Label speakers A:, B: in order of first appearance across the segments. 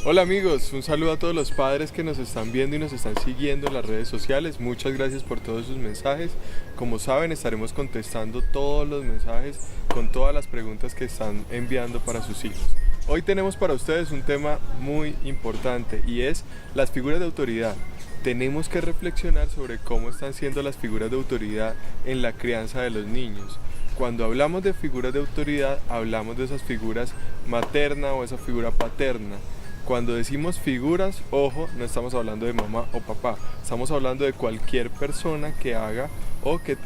A: Hola amigos, un saludo a todos los padres que nos están viendo y nos están siguiendo en las redes sociales. Muchas gracias por todos sus mensajes. Como saben, estaremos contestando todos los mensajes con todas las preguntas que están enviando para sus hijos. Hoy tenemos para ustedes un tema muy importante y es las figuras de autoridad. Tenemos que reflexionar sobre cómo están siendo las figuras de autoridad en la crianza de los niños. Cuando hablamos de figuras de autoridad, hablamos de esas figuras materna o esa figura paterna. Cuando decimos figuras, ojo, no estamos hablando de mamá o papá, estamos hablando de cualquier persona que haga o que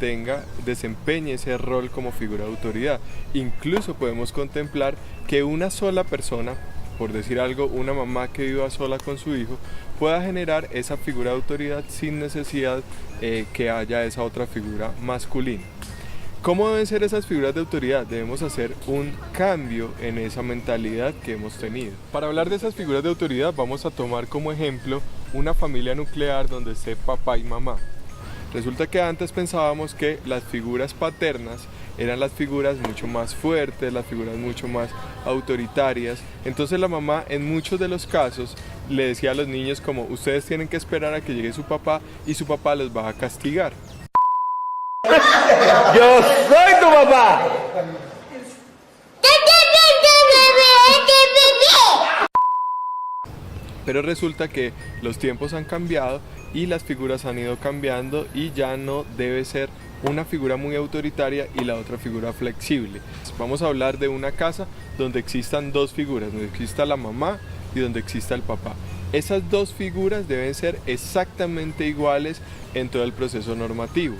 A: desempeñe ese rol como figura de autoridad. Incluso podemos contemplar que una sola persona, por decir algo, una mamá que viva sola con su hijo, pueda generar esa figura de autoridad sin necesidad que haya esa otra figura masculina. ¿Cómo deben ser esas figuras de autoridad? Debemos hacer un cambio en esa mentalidad que hemos tenido. Para hablar de esas figuras de autoridad vamos a tomar como ejemplo una familia nuclear donde esté papá y mamá. Resulta que antes pensábamos que las figuras paternas eran las figuras mucho más fuertes, las figuras mucho más autoritarias. Entonces la mamá en muchos de los casos le decía a los niños como ustedes tienen que esperar a que llegue su papá y su papá los va a castigar.
B: Yo soy tu papá.
A: Pero resulta que los tiempos han cambiado y las figuras han ido cambiando y ya no debe ser una figura muy autoritaria y la otra figura flexible. Vamos a hablar de una casa donde existan dos figuras, donde exista la mamá y donde exista el papá. Esas dos figuras deben ser exactamente iguales en todo el proceso normativo.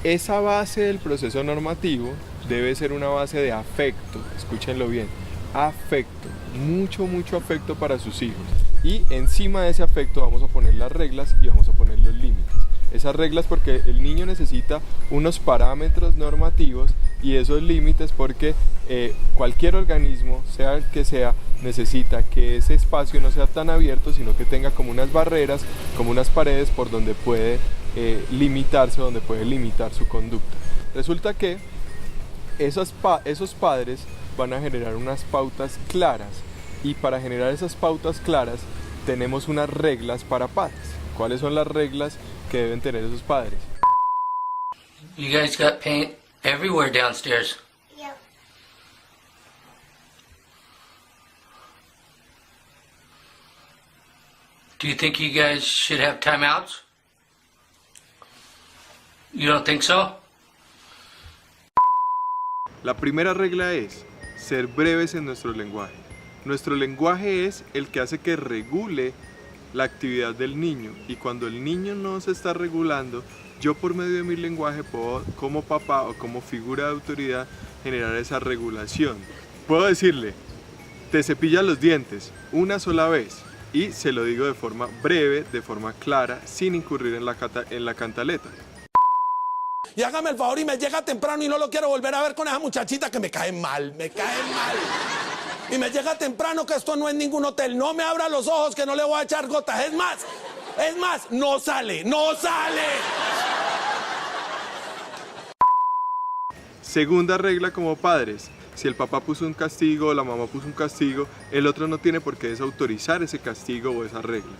A: Esa base del proceso normativo debe ser una base de afecto, escúchenlo bien, afecto, mucho afecto para sus hijos. Y encima de ese afecto vamos a poner las reglas y vamos a poner los límites. Esas reglas porque el niño necesita unos parámetros normativos y esos límites porque cualquier organismo, sea el que sea, necesita que ese espacio no sea tan abierto, sino que tenga como unas barreras, como unas paredes por donde puede limitarse, donde puede limitar su conducta. Resulta que esos padres van a generar unas pautas claras y para generar esas pautas claras tenemos unas reglas para padres. ¿Cuáles son las reglas que deben tener esos padres?
C: You guys got paint everywhere downstairs.
D: Yep.
C: Do you think you guys should have timeouts? You don't think so?
A: La primera regla es ser breves en nuestro lenguaje. Nuestro lenguaje es el que hace que regule la actividad del niño y cuando el niño no se está regulando, yo por medio de mi lenguaje puedo como papá o como figura de autoridad generar esa regulación. Puedo decirle, te cepillas los dientes una sola vez y se lo digo de forma breve, de forma clara, sin incurrir en la cantaleta.
E: Y hágame el favor y me llega temprano y no lo quiero volver a ver con esa muchachita que me cae mal. Y me llega temprano que esto no es ningún hotel. No me abra los ojos que no le voy a echar gotas. Es más, no sale.
A: Segunda regla como padres, si el papá puso un castigo o la mamá puso un castigo, el otro no tiene por qué desautorizar ese castigo o esa regla.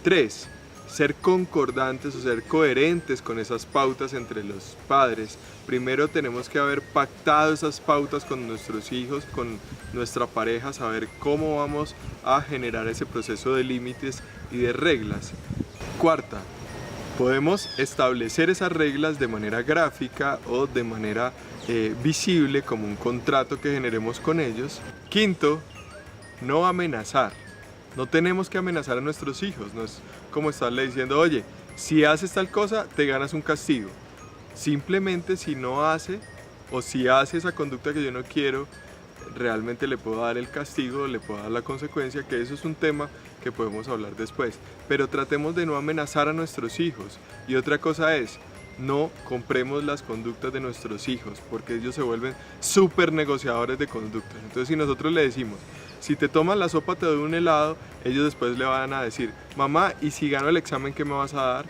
A: 3. Ser concordantes o ser coherentes con esas pautas entre los padres. Primero tenemos que haber pactado esas pautas con nuestros hijos, con nuestra pareja, saber cómo vamos a generar ese proceso de límites y de reglas. Cuarta, podemos establecer esas reglas de manera gráfica o de manera visible como un contrato que generemos con ellos. Quinto, no amenazar. No tenemos que amenazar a nuestros hijos, no es como estarle diciendo, oye, si haces tal cosa, te ganas un castigo. Simplemente si no hace o si hace esa conducta que yo no quiero, realmente le puedo dar el castigo, le puedo dar la consecuencia, que eso es un tema que podemos hablar después. Pero tratemos de no amenazar a nuestros hijos. Y otra cosa es, no compremos las conductas de nuestros hijos, porque ellos se vuelven súper negociadores de conductas. Entonces si nosotros le decimos, si te tomas la sopa te doy un helado, ellos después le van a decir, mamá, ¿y si gano el examen qué me vas a dar?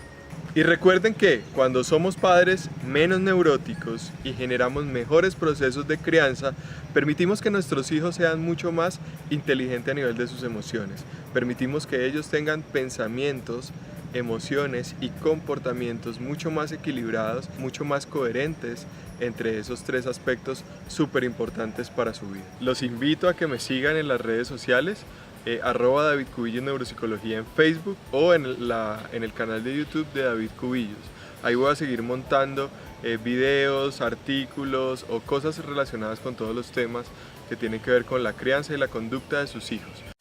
A: Y recuerden que cuando somos padres menos neuróticos y generamos mejores procesos de crianza, permitimos que nuestros hijos sean mucho más inteligentes a nivel de sus emociones. Permitimos que ellos tengan pensamientos, emociones y comportamientos mucho más equilibrados, mucho más coherentes entre esos tres aspectos súper importantes para su vida. Los invito a que me sigan en las redes sociales, @David Cubillos Neuropsicología en Facebook o en el canal de YouTube de David Cubillos. Ahí voy a seguir montando videos, artículos o cosas relacionadas con todos los temas que tienen que ver con la crianza y la conducta de sus hijos.